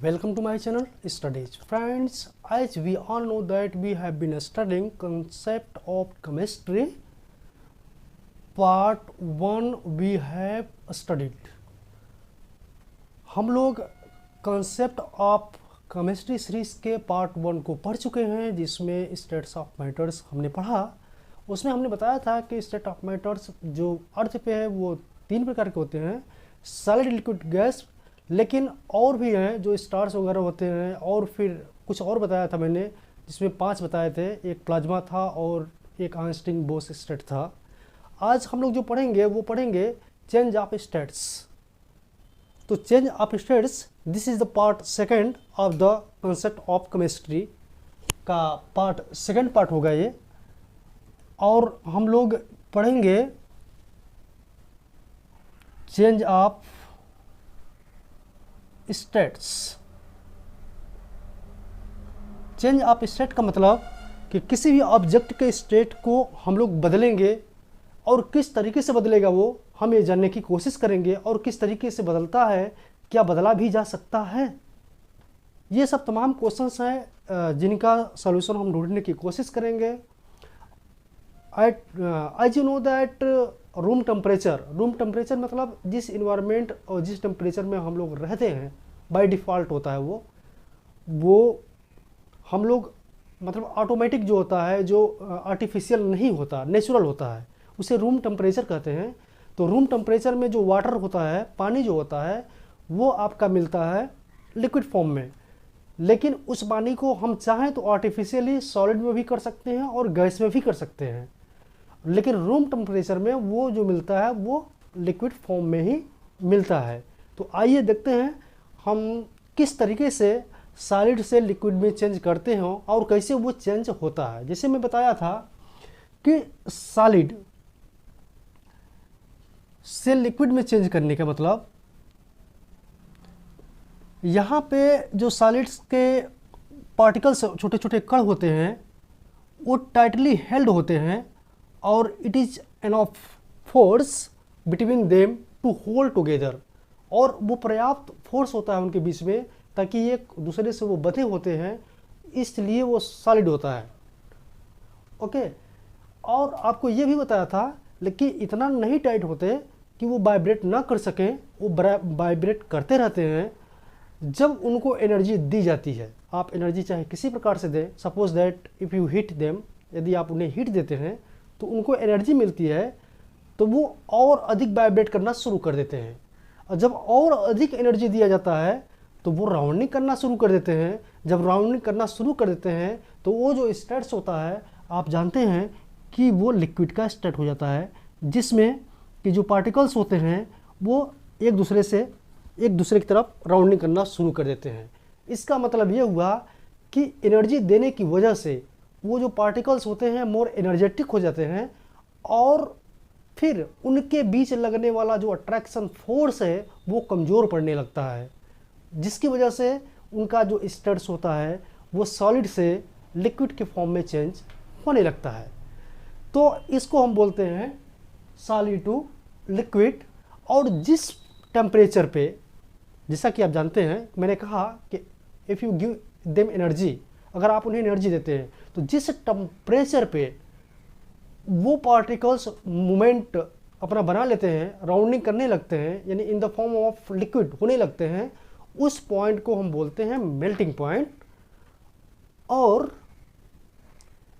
Welcome to my channel Studies. Friends, as we all know that we have been studying concept of chemistry. Part 1 we have studied. हम लोग concept of chemistry series के part 1 को पढ़ चुके हैं, जिसमें states of matters हमने पढ़ा। उसमें हमने बताया था कि state of matters जो अर्थ पे है वो 3 प्रकार के होते हैं, सॉलिड, लिक्विड, गैस। लेकिन और भी हैं जो स्टार्स वगैरह होते हैं, और फिर कुछ और बताया था मैंने, जिसमें 5 बताए थे। एक प्लाज्मा था और एक आइंस्टीन बोस स्टेट था। आज हम लोग जो पढ़ेंगे वो पढ़ेंगे चेंज ऑफ स्टेट्स। तो change of states, this is the part 2 of the concept of chemistry का पार्ट 2 पार्ट होगा ये। और हम लोग पढ़ेंगे change of states. Change of state का मतलब कि किसी भी ऑब्जेक्ट के स्टेट को हम लोग बदलेंगे, और किस तरीके से बदलेगा वो हम ये जानने की कोशिश करेंगे, और किस तरीके से बदलता है, क्या बदला भी जा सकता है। ये सब तमाम क्वेश्चंस हैं जिनका सॉल्यूशन हम ढूंढने की कोशिश करेंगे। As you know that room temperature मतलब जिस इन्वायरमेंट और जिस टेम्परेचर में हम लोग रहते हैं बाय डिफ़ॉल्ट होता है वो हम लोग मतलब ऑटोमेटिक जो होता है, जो आर्टिफिशियल नहीं होता, नेचुरल होता है, उसे रूम टेम्परेचर कहते हैं। तो रूम टेम्परेचर में जो वाटर होता है, पानी जो होता है, वो आपका मिलता है लिक्विड फॉर्म में। लेकिन उस पानी को हम चाहें तो आर्टिफिशियली सॉलिड में भी कर सकते हैं और गैस में भी कर सकते हैं, लेकिन रूम टेम्परेचर में वो जो मिलता है वो लिक्विड फॉर्म में ही मिलता है। तो आइए देखते हैं हम किस तरीके से सॉलिड से लिक्विड में चेंज करते हैं और कैसे वो चेंज होता है। जैसे मैं बताया था कि सॉलिड से लिक्विड में चेंज करने का मतलब, यहाँ पे जो सॉलिड्स के पार्टिकल्स, छोटे छोटे कण होते हैं, वो टाइटली हेल्ड होते हैं, और it is enough force between them to hold together. और वो पर्याप्त फोर्स होता है उनके बीच में, ताकि एक दूसरे से वो बंधे होते हैं, इसलिए वो सॉलिड होता है। ओके। और आपको ये भी बताया था, लेकिन इतना नहीं टाइट होते कि वो वाइब्रेट ना कर सकें, वो वाइब्रेट करते रहते हैं जब उनको एनर्जी दी जाती है। आप एनर्जी चाहे किसी प्रकार से दें, suppose that if you heat them, यदि आप उन्हें हीट देते हैं तो उनको एनर्जी मिलती है, तो वो और अधिक वाइब्रेट करना शुरू कर देते हैं। और जब और अधिक एनर्जी दिया जाता है तो वो राउंडिंग करना शुरू कर देते हैं। जब राउंडिंग करना शुरू कर देते हैं तो वो जो स्टेट्स होता है, आप जानते हैं कि वो लिक्विड का स्टेट हो जाता है, जिसमें कि जो पार्टिकल्स होते हैं वो एक दूसरे की तरफ राउंडिंग करना शुरू कर देते हैं। इसका मतलब ये हुआ कि एनर्जी देने की वजह से वो जो पार्टिकल्स होते हैं मोर एनर्जेटिक हो जाते हैं, और फिर उनके बीच लगने वाला जो अट्रैक्शन फोर्स है वो कमज़ोर पड़ने लगता है, जिसकी वजह से उनका जो स्टेट्स होता है वो सॉलिड से लिक्विड के फॉर्म में चेंज होने लगता है। तो इसको हम बोलते हैं सॉलिड टू लिक्विड। और जिस टेम्परेचर पे, जैसा कि आप जानते हैं, मैंने कहा कि if you give them energy, अगर आप उन्हें एनर्जी देते हैं तो जिस टेम्परेचर पे वो पार्टिकल्स मूवमेंट अपना बना लेते हैं, राउंडिंग करने लगते हैं, यानी in the form of liquid होने लगते हैं, उस पॉइंट को हम बोलते हैं मेल्टिंग पॉइंट। और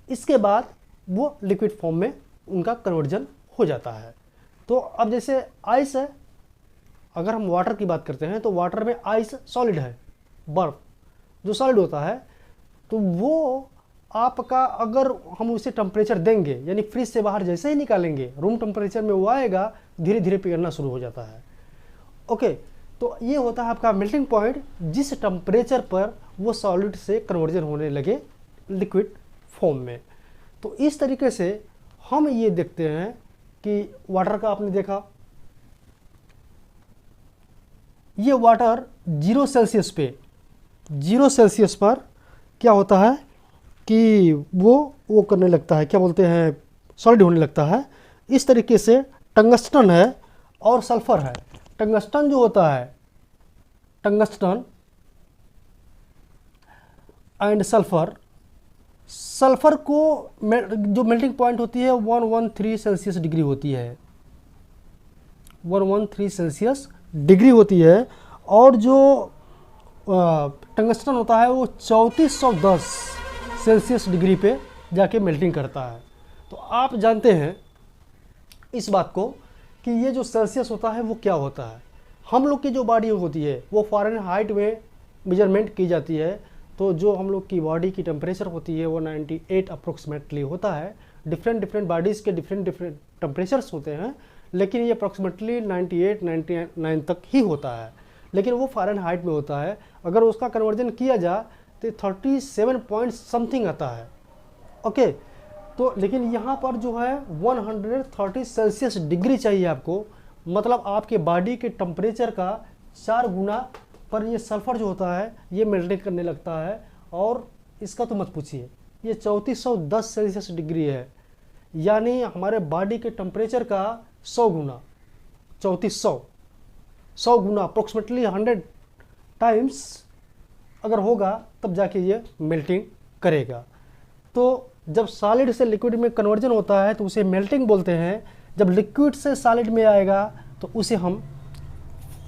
इसके बाद वो लिक्विड फॉर्म में उनका कन्वर्जन हो जाता है। तो अब जैसे आइस है, अगर हम वाटर की बात करते हैं तो वाटर में आइस सॉलिड है, बर्फ जो सॉलिड होता है, तो वो आपका अगर हम उसे टेम्परेचर देंगे, यानी फ्रिज से बाहर जैसे ही निकालेंगे रूम टेम्परेचर में वो आएगा, धीरे धीरे पिघलना शुरू हो जाता है। ओके। तो ये होता है आपका मेल्टिंग पॉइंट, जिस टेम्परेचर पर वो सॉलिड से कन्वर्जन होने लगे लिक्विड फॉर्म में। तो इस तरीके से हम ये देखते हैं कि वाटर का आपने देखा, ये वाटर 0 सेल्सियस पर क्या होता है कि वो करने लगता है, क्या बोलते हैं, सॉलिड होने लगता है। इस तरीके से टंगस्टन है और सल्फर है। टंगस्टन जो होता है, टंगस्टन एंड सल्फर। सल्फर को जो मेल्टिंग पॉइंट होती है 113 सेल्सियस डिग्री होती है, 113 सेल्सियस डिग्री होती है। और जो टंगस्टन होता है वो 3410 सेल्सियस डिग्री पे जाके मेल्टिंग करता है। तो आप जानते हैं इस बात को कि ये जो सेल्सियस होता है वो क्या होता है। हम लोग की जो बॉडी होती है वो फ़ारेनहाइट में मेजरमेंट की जाती है। तो जो हम लोग की बॉडी की टेम्परेचर होती है वो 98 अप्रोक्सीमेटली होता है। डिफरेंट बॉडीज़ के डिफरेंट टेम्परेचर्स होते हैं, लेकिन ये अप्रोक्सीमेटली 98 99 तक ही होता है, लेकिन वो फ़ारेनहाइट में होता है। अगर उसका कन्वर्जन किया जाए तो 37 पॉइंट समथिंग आता है। ओके, तो लेकिन यहाँ पर जो है 130 सेल्सियस डिग्री चाहिए आपको, मतलब आपके बॉडी के टेम्परेचर का 4 गुना पर ये सल्फ़र जो होता है ये मेल्टिंग करने लगता है। और इसका तो मत पूछिए, ये 3410 सेल्सियस डिग्री है, यानी हमारे बॉडी के टेम्परेचर का 100 गुना, 100 गुना अप्रोक्सीमेटली 100 टाइम्स अगर होगा तब जाके ये मेल्टिंग करेगा। तो जब सॉलिड से लिक्विड में कन्वर्जन होता है तो उसे मेल्टिंग बोलते हैं। जब लिक्विड से सॉलिड में आएगा तो उसे हम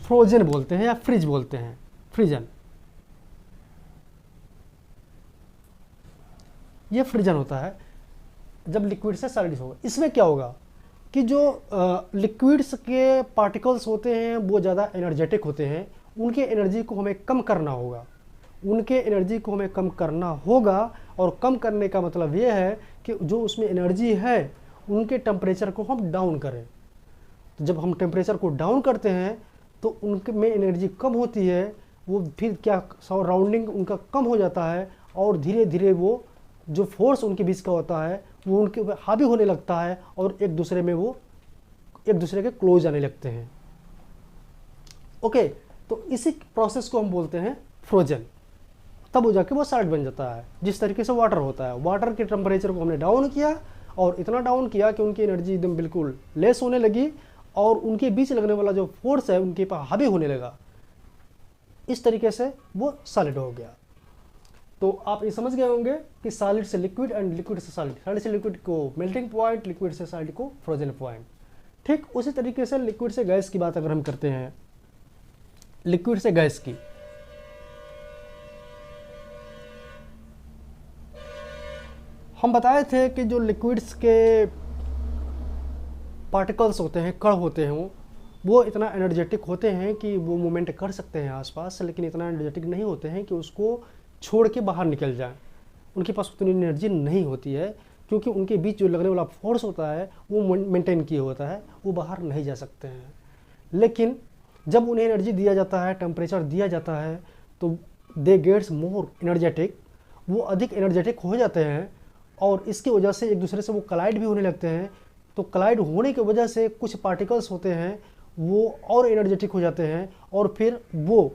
फ्रोजन बोलते हैं या फ्रीज बोलते हैं, फ्रीजन। ये फ्रीजन होता है जब लिक्विड से सॉलिड होगा। इसमें क्या होगा कि जो लिक्विड्स के पार्टिकल्स होते हैं वो ज़्यादा एनर्जेटिक होते हैं, उनके एनर्जी को हमें कम करना होगा, उनके एनर्जी को हमें कम करना होगा। और कम करने का मतलब ये है कि जो उसमें एनर्जी है उनके टेम्परेचर को हम डाउन करें। तो जब हम टेम्परेचर को डाउन करते हैं तो उनके में एनर्जी कम होती है, वो फिर क्या सराउंडिंग उनका कम हो जाता है और धीरे धीरे वो जो फोर्स उनके बीच का होता है वो उनके ऊपर हावी होने लगता है और एक दूसरे में वो एक दूसरे के क्लोज आने लगते हैं। ओके, तो इसी प्रोसेस को हम बोलते हैं फ्रोजन। तब हो जाके वो सॉलिड बन जाता है। जिस तरीके से वाटर होता है, वाटर के टेम्परेचर को हमने डाउन किया और इतना डाउन किया कि उनकी एनर्जी एकदम बिल्कुल लेस होने लगी और उनके बीच लगने वाला जो फोर्स है उनके पास हावी होने लगा। इस तरीके से वो सॉलिड हो गया। तो आप ये समझ गए होंगे कि सॉलिड से लिक्विड एंड लिक्विड से सॉलिड, सॉलिड से लिक्विड को मेल्टिंग पॉइंट, लिक्विड से सॉलिड को फ्रोजन पॉइंट। ठीक उसी तरीके से लिक्विड से गैस की बात अगर हम करते हैं, लिक्विड से गैस की, हम बताए थे कि जो लिक्विड्स के पार्टिकल्स होते हैं, कण होते हैं, वो इतना एनर्जेटिक होते हैं कि वो मूवमेंट कर सकते हैं आसपास, लेकिन इतना एनर्जेटिक नहीं होते हैं कि उसको छोड़ के बाहर निकल जाएं। उनके पास उतनी एनर्जी नहीं होती है क्योंकि उनके बीच जो लगने वाला फोर्स होता है वो मेंटेन किया होता है, वो बाहर नहीं जा सकते हैं। लेकिन जब उन्हें एनर्जी दिया जाता है, टेम्परेचर दिया जाता है, तो दे गेट्स मोर एनर्जेटिक, वो अधिक एनर्जेटिक हो जाते हैं और इसकी वजह से एक दूसरे से वो कलाइड भी होने लगते हैं। तो कलाइड होने की वजह से कुछ पार्टिकल्स होते हैं वो और एनर्जेटिक हो जाते हैं और फिर वो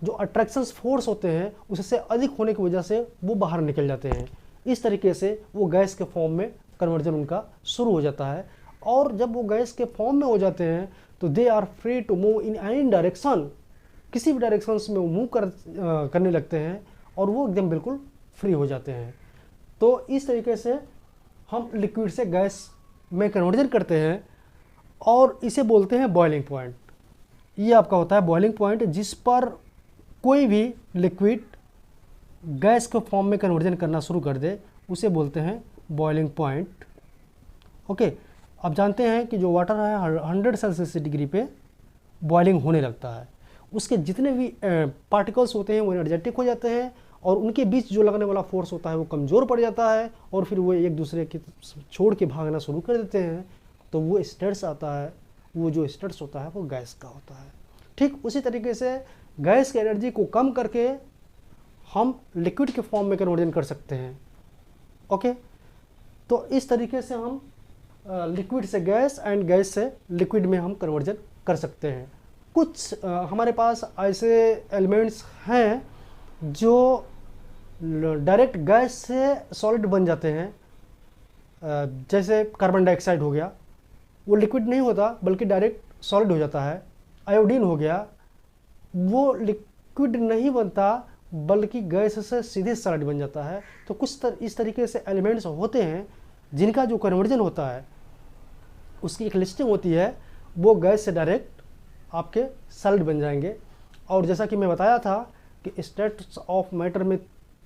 जो अट्रैक्शंस फोर्स होते हैं उससे अधिक होने की वजह से वो बाहर निकल जाते हैं। इस तरीके से वो गैस के फॉर्म में कन्वर्जन उनका शुरू हो जाता है। और जब वो गैस के फॉर्म में हो जाते हैं तो they are free to move in any direction, किसी भी डायरेक्शन में वो मूव करने लगते हैं और वो एकदम बिल्कुल फ्री हो जाते हैं। तो इस तरीके से हम लिक्विड से गैस में कन्वर्जन करते हैं और इसे बोलते हैं बॉइलिंग पॉइंट। ये आपका होता है बॉइलिंग पॉइंट, जिस पर कोई भी लिक्विड गैस के फॉर्म में कन्वर्जन करना शुरू कर दे उसे बोलते हैं बॉइलिंग पॉइंट। ओके, आप जानते हैं कि जो वाटर है 100 सेल्सियस डिग्री पे बॉइलिंग होने लगता है। उसके जितने भी पार्टिकल्स होते हैं वो एनर्जेटिक हो जाते हैं और उनके बीच जो लगने वाला फोर्स होता है वो कमज़ोर पड़ जाता है और फिर वो एक दूसरे के छोड़ के भागना शुरू कर देते हैं। तो वो स्टर्स आता है, वो जो स्टर्स होता है वो गैस का होता है। ठीक उसी तरीके से गैस की एनर्जी को कम करके हम लिक्विड के फॉर्म में कन्वर्जन कर सकते हैं। ओके, तो इस तरीके से हम लिक्विड से गैस एंड गैस से लिक्विड में हम कन्वर्जन कर सकते हैं। कुछ हमारे पास ऐसे एलिमेंट्स हैं जो डायरेक्ट गैस से सॉलिड बन जाते हैं, जैसे कार्बन डाइऑक्साइड हो गया, वो लिक्विड नहीं होता बल्कि डायरेक्ट सॉलिड हो जाता है। आयोडीन हो गया, वो लिक्विड नहीं बनता, बल्कि गैस से सीधे सॉलिड बन जाता है। तो कुछ इस तरीके से एलिमेंट्स होते हैं जिनका जो कन्वर्जन होता है उसकी एक लिस्टिंग होती है, वो गैस से डायरेक्ट आपके सॉलिड बन जाएंगे। और जैसा कि मैं बताया था कि स्टेट्स ऑफ मैटर में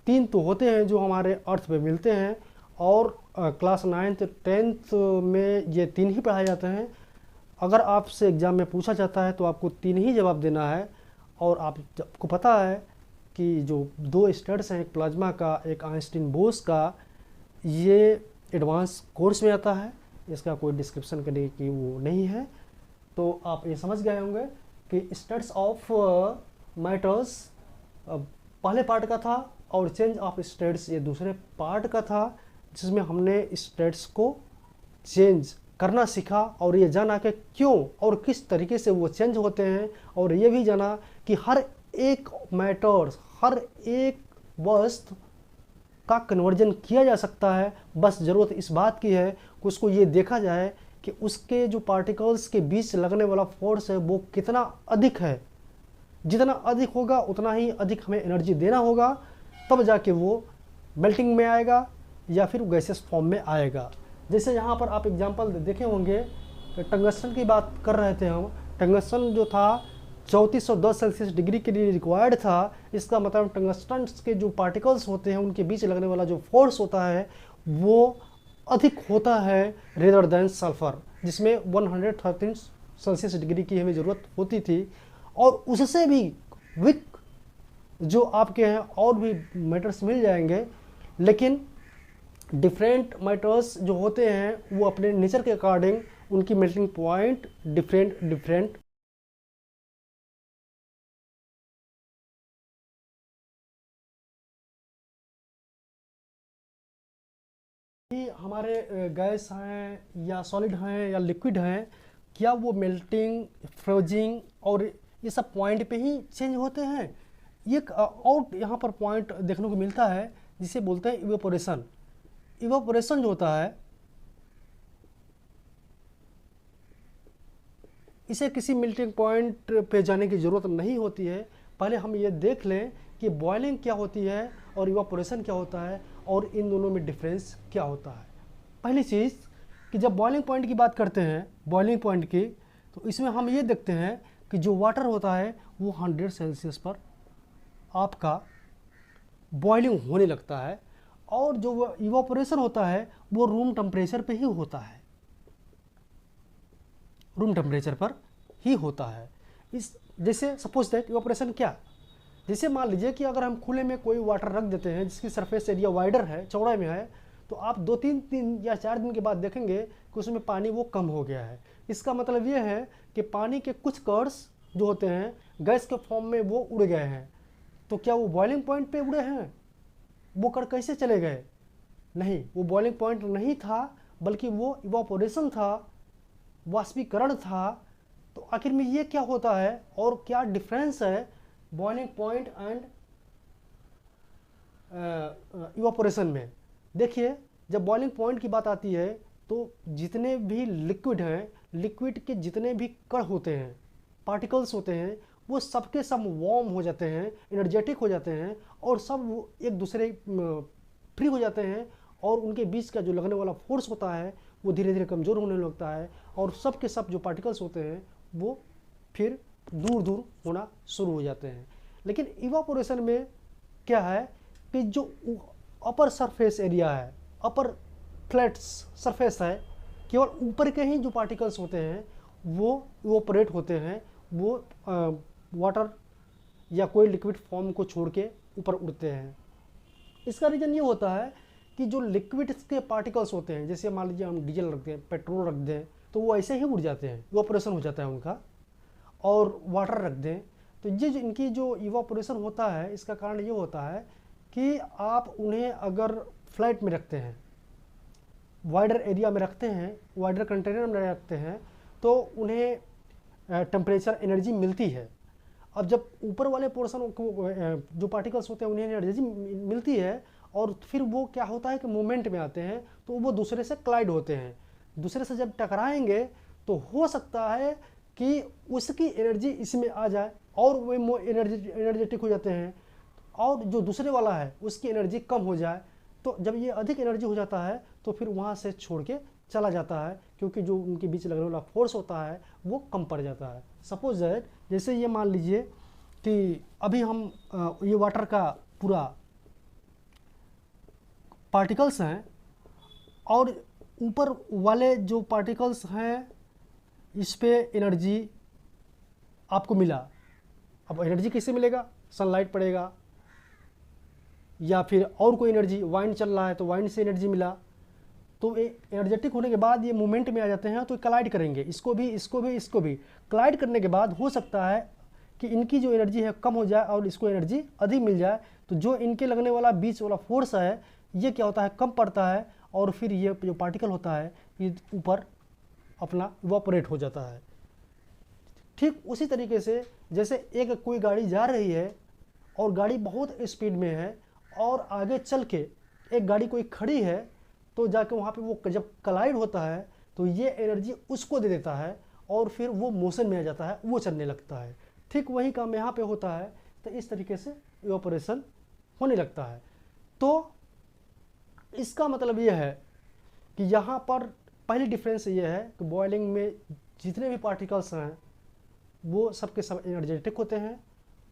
3 तो होते हैं जो हमारे अर्थ पे मिलते हैं, और क्लास 9th 10th में ये 3 ही पढ़ाए जाते हैं। अगर आपसे एग्ज़ाम में पूछा जाता है तो आपको 3 ही जवाब देना है। और आपको पता है कि जो 2 स्टेट्स हैं, एक प्लाज्मा का एक आइंस्टीन बोस का, ये एडवांस कोर्स में आता है, इसका कोई डिस्क्रिप्शन करने की वो नहीं है। तो आप ये समझ गए होंगे कि स्टेट्स ऑफ मैटर्स पहले पार्ट का था और चेंज ऑफ स्टेट्स ये दूसरे पार्ट का था, जिसमें हमने स्टेट्स को चेंज करना सीखा और ये जाना कि क्यों और किस तरीके से वो चेंज होते हैं, और ये भी जाना कि हर एक मैटर्स, हर एक वस्तु का कन्वर्जन किया जा सकता है। बस ज़रूरत इस बात की है कि उसको ये देखा जाए कि उसके जो पार्टिकल्स के बीच लगने वाला फोर्स है वो कितना अधिक है। जितना अधिक होगा उतना ही अधिक हमें एनर्जी देना होगा, तब जाके वो मेल्टिंग में आएगा या फिर गैसेस फॉर्म में आएगा। जैसे यहाँ पर आप एग्जांपल देखे होंगे, टंगस्टन की बात कर रहे थे हम। टंगस्टन जो था 3410 सेल्सियस डिग्री के लिए रिक्वायर्ड था। इसका मतलब टंगस्टन के जो पार्टिकल्स होते हैं उनके बीच लगने वाला जो फोर्स होता है वो अधिक होता है रेदर देन सल्फर, जिसमें 113 सेल्सियस डिग्री की हमें ज़रूरत होती थी। और उससे भी वीक जो आपके हैं और भी मैटर्स मिल जाएंगे, लेकिन डिफरेंट मैटर्स जो होते हैं वो अपने नेचर के अकॉर्डिंग उनकी मेल्टिंग पॉइंट डिफरेंट हमारे गैस हैं या सॉलिड हैं या लिक्विड हैं, क्या वो मेल्टिंग, फ्रोजिंग और ये सब पॉइंट पे ही चेंज होते हैं? एक और यहाँ पर पॉइंट देखने को मिलता है जिसे बोलते हैं इवेपोरेशन। इवेपोरेशन जो होता है इसे किसी मेल्टिंग पॉइंट पे जाने की ज़रूरत नहीं होती है। पहले हम ये देख लें कि बॉइलिंग क्या होती है और इवेपोरेशन क्या होता है और इन दोनों में डिफरेंस क्या होता है। पहली चीज़ कि जब बॉइलिंग पॉइंट की बात करते हैं, बॉइलिंग पॉइंट की, तो इसमें हम ये देखते हैं कि जो वाटर होता है वो 100 सेल्सियस पर आपका बॉइलिंग होने लगता है, और जो इवेपोरेशन होता है वो रूम टेम्परेचर पे ही होता है, रूम टेम्परेचर पर ही होता है। इस जैसे सपोज दैट इवेपोरेशन क्या, जैसे मान लीजिए कि अगर हम खुले में कोई वाटर रख देते हैं जिसकी सरफेस एरिया वाइडर है, चौड़ाई में है, तो आप 2-3 दिन या 4 दिन के बाद देखेंगे कि उसमें पानी वो कम हो गया है। इसका मतलब ये है कि पानी के कुछ कणस जो होते हैं गैस के फॉर्म में वो उड़ गए हैं। तो क्या वो बॉइलिंग पॉइंट पे उड़े हैं? वो कण कैसे चले गए? नहीं, वो बॉइलिंग पॉइंट नहीं था, बल्कि वो इवापोरेशन था, वाष्पीकरण था। तो आखिर में ये क्या होता है और क्या डिफरेंस है बॉइलिंग पॉइंट एंड इवापोरेशन में? देखिए, जब बॉइलिंग पॉइंट की बात आती है तो जितने भी लिक्विड हैं, लिक्विड के जितने भी कण होते हैं, पार्टिकल्स होते हैं, वो सबके सब वार्म हो जाते हैं, एनर्जेटिक हो जाते हैं, और सब वो एक दूसरे फ्री हो जाते हैं, और उनके बीच का जो लगने वाला फोर्स होता है वो धीरे धीरे कमज़ोर होने लगता है, और सब के सब जो पार्टिकल्स होते हैं वो फिर दूर दूर होना शुरू हो जाते हैं। लेकिन इवापोरेशन में क्या है कि जो अपर सरफेस एरिया है, अपर फ्लैट सरफेस है, केवल ऊपर के ही जो पार्टिकल्स होते हैं वो इवापोरेट होते हैं, वो वाटर या कोई लिक्विड फॉर्म को छोड़ के ऊपर उड़ते हैं। इसका रीज़न ये होता है कि जो लिक्विड के पार्टिकल्स होते हैं, जैसे मान लीजिए हम डीजल रख दें, पेट्रोल रख दें, तो वो ऐसे ही उड़ जाते हैं, इवापोरेशन हो जाता है उनका। और वाटर रख दें तो ये जो इनकी जो इवापोरेशन होता है, इसका कारण ये होता है कि आप उन्हें अगर फ्लैट में रखते हैं, वाइडर एरिया में रखते हैं, वाइडर कंटेनर में रखते हैं, तो उन्हें टेम्परेचर एनर्जी मिलती है। अब जब ऊपर वाले पोर्शन को जो पार्टिकल्स होते हैं उन्हें एनर्जी मिलती है, और फिर वो क्या होता है कि मूवमेंट में आते हैं, तो वो दूसरे से क्लाइड होते हैं। दूसरे से जब टकराएंगे तो हो सकता है कि उसकी एनर्जी इसमें आ जाए और वे एनर्जेटिक हो जाते हैं, और जो दूसरे वाला है उसकी एनर्जी कम हो जाए, तो जब ये अधिक एनर्जी हो जाता है तो फिर वहाँ से छोड़ के चला जाता है, क्योंकि जो उनके बीच लगने वाला फोर्स होता है वो कम पड़ जाता है। सपोज दैट जैसे ये मान लीजिए कि अभी हम ये वाटर का पूरा पार्टिकल्स हैं और ऊपर वाले जो पार्टिकल्स हैं इस पे एनर्जी आपको मिला। अब एनर्जी किससे मिलेगा? सनलाइट पड़ेगा या फिर और कोई एनर्जी, वाइंड चल रहा है तो वाइंड से एनर्जी मिला। तो एनर्जेटिक होने के बाद ये मूवमेंट में आ जाते हैं तो कलाइड करेंगे, इसको भी इसको भी इसको भी। कलाइड करने के बाद हो सकता है कि इनकी जो एनर्जी है कम हो जाए और इसको एनर्जी अधिक मिल जाए, तो जो इनके लगने वाला बीच वाला फोर्स है ये क्या होता है, कम पड़ता है, और फिर ये जो पार्टिकल होता है ये ऊपर अपना इवापोरेट हो जाता है। ठीक उसी तरीके से जैसे एक कोई गाड़ी जा रही है और गाड़ी बहुत स्पीड में है और आगे चल के एक गाड़ी कोई खड़ी है, तो जाके वहाँ पे वो जब कलाइड होता है तो ये एनर्जी उसको दे देता है और फिर वो मोशन में आ जाता है, वो चलने लगता है। ठीक वही काम यहाँ पे होता है, तो इस तरीके से इवापोरेशन होने लगता है। तो इसका मतलब ये है कि यहाँ पर पहली डिफरेंस ये है कि बॉइलिंग में जितने भी पार्टिकल्स हैं वो सबके सब एनर्जेटिक होते हैं,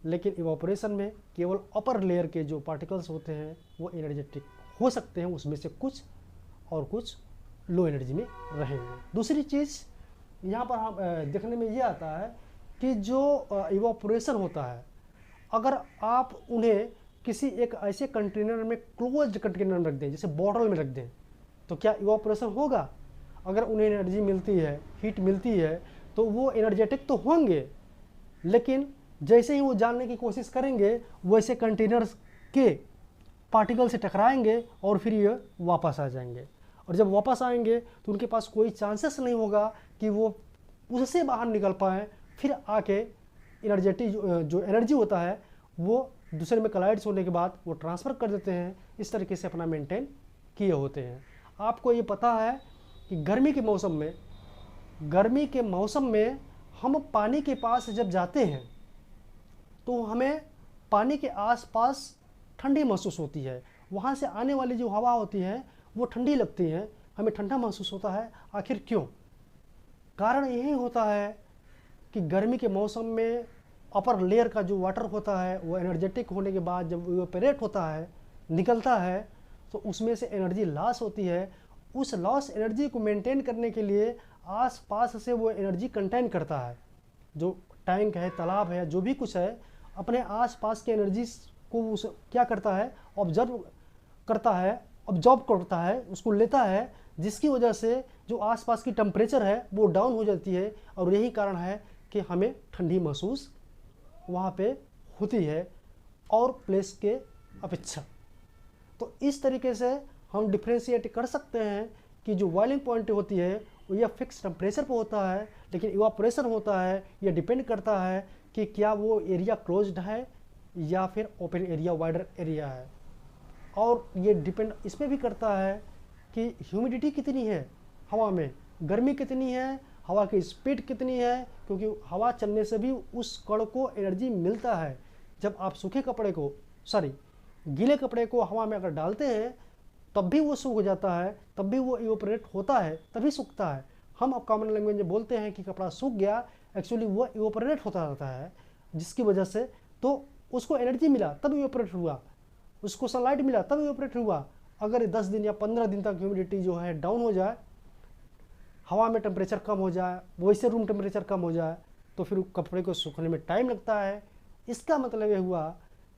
लेकिन इवापोरेशन में केवल अपर लेयर के जो पार्टिकल्स होते हैं वो एनर्जेटिक हो सकते हैं, उसमें से कुछ और कुछ लो एनर्जी में रहेंगे। दूसरी चीज़ यहाँ पर हम देखने में ये आता है कि जो इवापोरेशन होता है, अगर आप उन्हें किसी एक ऐसे कंटेनर में, क्लोज्ड कंटेनर में रख दें, जैसे बॉटल में रख दें, तो क्या इवापोरेशन होगा? अगर उन्हें एनर्जी मिलती है, हीट मिलती है, तो वो एनर्जेटिक तो होंगे, लेकिन जैसे ही वो जानने की कोशिश करेंगे वैसे कंटेनर्स के पार्टिकल से टकराएंगे और फिर ये वापस आ जाएंगे। और जब वापस आएंगे तो उनके पास कोई चांसेस नहीं होगा कि वो उससे बाहर निकल पाएँ, फिर आके एनर्जेटिक जो एनर्जी होता है वो दूसरे में कलाइड्स होने के बाद वो ट्रांसफ़र कर देते हैं। इस तरीके से अपना मेंटेन किए होते हैं। आपको ये पता है कि गर्मी के मौसम में हम पानी के पास जब जाते हैं तो हमें पानी के आसपास ठंडी महसूस होती है, वहाँ से आने वाली जो हवा होती है वो ठंडी लगती है, हमें ठंडा महसूस होता है। आखिर क्यों? कारण यही होता है कि गर्मी के मौसम में अपर लेयर का जो वाटर होता है वो एनर्जेटिक होने के बाद जब इवेपोरेट होता है, निकलता है, तो उसमें से एनर्जी लॉस होती है। उस लॉस एनर्जी को मेंटेन करने के लिए आसपास से वो एनर्जी कंटेन करता है। जो टैंक है, तालाब है, जो भी कुछ है, अपने आसपास के एनर्जी को उस क्या करता है, ऑब्जर्व करता है, उसको लेता है, जिसकी वजह से जो आसपास की टेम्परेचर है वो डाउन हो जाती है। और यही कारण है कि हमें ठंडी महसूस वहाँ पे होती है और प्लेस के अपेक्षा। तो इस तरीके से हम डिफ्रेंशिएट कर सकते हैं कि जो बॉइलिंग पॉइंट होती है वो यह फिक्स टेम्परेचर पर होता है, लेकिन इवापोरेशन होता है यह डिपेंड करता है कि क्या वो एरिया क्लोज्ड है या फिर ओपन एरिया, वाइडर एरिया है। और ये डिपेंड इसमें भी करता है कि ह्यूमिडिटी कितनी है हवा में, गर्मी कितनी है, हवा की स्पीड कितनी है, क्योंकि हवा चलने से भी उस कण को एनर्जी मिलता है। जब आप गीले कपड़े को हवा में अगर डालते हैं तब भी वो सूख जाता है, तब भी वो इवेपोरेट होता है, तभी सूखता है। हम अब कॉमन लैंग्वेज में बोलते हैं कि कपड़ा सूख गया, एक्चुअली वो इवेपोरेट होता रहता है, जिसकी वजह से तो उसको एनर्जी मिला तब इवेपोरेट हुआ, उसको सनलाइट मिला तब इवेपोरेट हुआ। अगर 10 दिन या 15 दिन तक ह्यूमिडिटी जो है डाउन हो जाए, हवा में टेम्परेचर कम हो जाए, वैसे रूम टेम्परेचर कम हो जाए, तो फिर कपड़े को सूखने में टाइम लगता है। इसका मतलब ये हुआ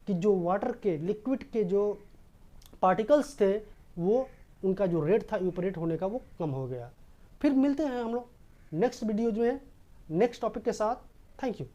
कि जो वाटर के, लिक्विड के जो पार्टिकल्स थे वो उनका जो रेट था इवेपोरेट होने का वो कम हो गया। फिर मिलते हैं हम लोग नेक्स्ट वीडियो जो है नेक्स्ट टॉपिक के साथ। Thank you.